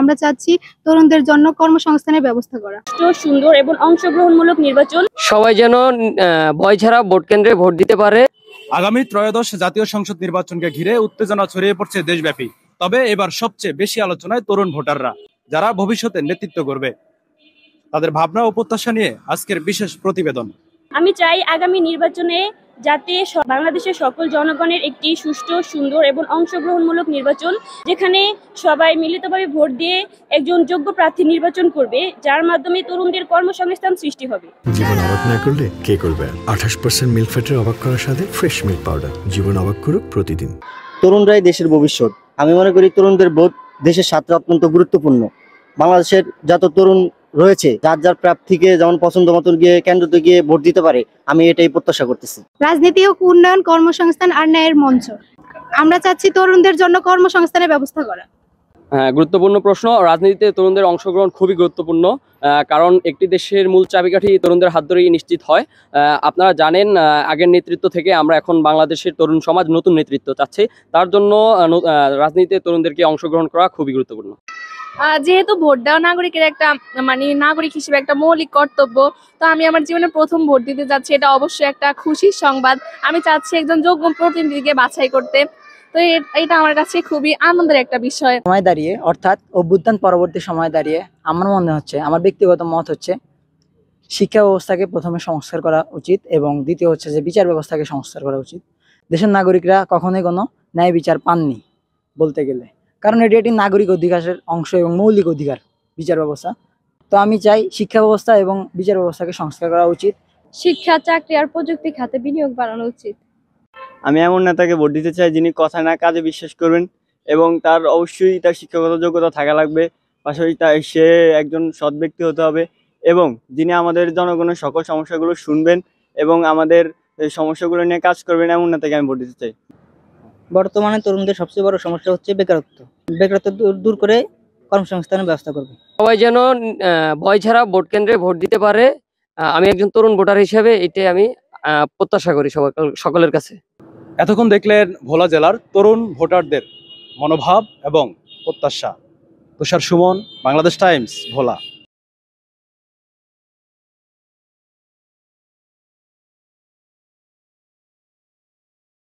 আমরা চাচ্ছি তরুণদের জন্য কর্মসংস্থানের ব্যবস্থা করা। সুন্দর এবং অংশগ্রহণমূলক নির্বাচন, সবাই যেন ভয় ছাড়া ভোট কেন্দ্রে ভোট দিতে পারে। আগামী ত্রয়োদশ জাতীয় সংসদ নির্বাচনকে ঘিরে উত্তেজনা ছড়িয়ে পড়ছে দেশব্যাপী। তবে এবার সবচেয়ে বেশি আলোচনায় তরুণ ভোটাররা, যারা ভবিষ্যতে নেতৃত্ব করবে। তাদের ভাবনা ও প্রত্যাশা নিয়ে আজকের বিশেষ প্রতিবেদন। আমি চাই আগামী নির্বাচনে যাতে বাংলাদেশের সকল জনগণের একটি সুষ্ঠু, সুন্দর এবং অংশগ্রহণমূলক নির্বাচন, যেখানে সবাই মিলিতভাবে ভোট দিয়ে একজন যোগ্য প্রার্থী নির্বাচন করবে, যার মাধ্যমে তরুণদের কর্মসংস্থান সৃষ্টি হবে। জীবন অবাক না করলে কে করবে? 28% মিল্ক ফ্যাটের অবাক করার সাথে ফ্রেশ মিল্ক পাউডার। জীবন অবাক করুক প্রতিদিন। তরুণরাই দেশের ভবিষ্যৎ। আমি মনে করি তরুণদের ভোট দেশের স্বার্থে অত্যন্ত গুরুত্বপূর্ণ। বাংলাদেশের যত তরুণ রয়েছে, যার যার প্রার্থীকে যেমন পছন্দ মতন গিয়ে কেন্দ্রতে গিয়ে ভোট দিতে পারে, আমি এটাই প্রত্যাশা করতেছি। রাজনীতি ও উন্নয়ন, কর্মসংস্থান আর ন্যায়ের মঞ্চ। আমরা চাচ্ছি তরুণদের জন্য কর্মসংস্থানের ব্যবস্থা করা। গুরুত্বপূর্ণ প্রশ্ন। রাজনীতিতে তরুণদের অংশগ্রহণ খুবই গুরুত্বপূর্ণ, কারণ একটি দেশের মূল চাবিকাঠি তরুণদের হাত ধরেই নিশ্চিত হয়। আপনারা জানেন, আগের নেতৃত্ব থেকে আমরা এখন বাংলাদেশের তরুণ সমাজ নতুন নেতৃত্ব চাচ্ছি। তার জন্য রাজনীতিতে তরুণদেরকে অংশগ্রহণ করা খুবই গুরুত্বপূর্ণ। যেহেতু ভোট দেওয়া নাগরিকের একটা নাগরিক হিসেবে একটা মৌলিক কর্তব্য, তো আমি আমার জীবনে প্রথম ভোট দিতে যাচ্ছি। এটা অবশ্যই একটা খুশির সংবাদ। আমি চাচ্ছি একজন যোগ্য প্রতিনিধিকে বাছাই করতে। তো এটা আমার কাছে খুবই আনন্দের একটা বিষয়। সময় দাঁড়িয়ে, অর্থাৎ অভ্যুত্থান পরবর্তী সময় দাঁড়িয়ে আমার মনে হচ্ছে, আমার ব্যক্তিগত মত হচ্ছে, শিক্ষা ব্যবস্থাকে প্রথমে সংস্কার করা উচিত এবং দ্বিতীয় হচ্ছে যে বিচার ব্যবস্থাকে সংস্কার করা উচিত। দেশের নাগরিকরা কখনোই কোনো ন্যায় বিচার পাননি বলতে গেলে, কারণ এটি একটি নাগরিক অধিকারের অংশ এবং মৌলিক অধিকার বিচার ব্যবস্থা। তো আমি চাই শিক্ষা ব্যবস্থা এবং বিচার ব্যবস্থাকে সংস্কার করা উচিত। শিক্ষা, চাকরি আর প্রযুক্তি খাতে বিনিয়োগ বাড়ানো উচিত। আমি এমন নেতাকে ভোট দিতে চাই যিনি কথা না কাজে বিশ্বাস করবেন এবং তার অবশ্যই তার শিক্ষাগত যোগ্যতা থাকা লাগবে। পাশাপাশি সে একজন সৎ ব্যক্তি হতে হবে এবং যিনি আমাদের জনগণের সকল সমস্যাগুলো শুনবেন এবং আমাদের সমস্যাগুলো নিয়ে কাজ করবেন, এমন নেতাকে আমি ভোট দিতে চাই। বর্তমানে তরুণদের সবচেয়ে বড় সমস্যা হচ্ছে বেকারত্ব দূর করে কর্মসংস্থানের ব্যবস্থা করবে। সবাই যেন ভয় ছাড়া ভোট কেন্দ্রে ভোট দিতে পারে। আমি একজন তরুণ ভোটার হিসেবে এটাই আমি প্রত্যাশা করি সকলের কাছে। এতক্ষণ দেখলেন ভোলা জেলার তরুণ ভোটারদের মনোভাব এবং প্রত্যাশা। তুষার সুমন, বাংলাদেশ টাইমস, ভোলা।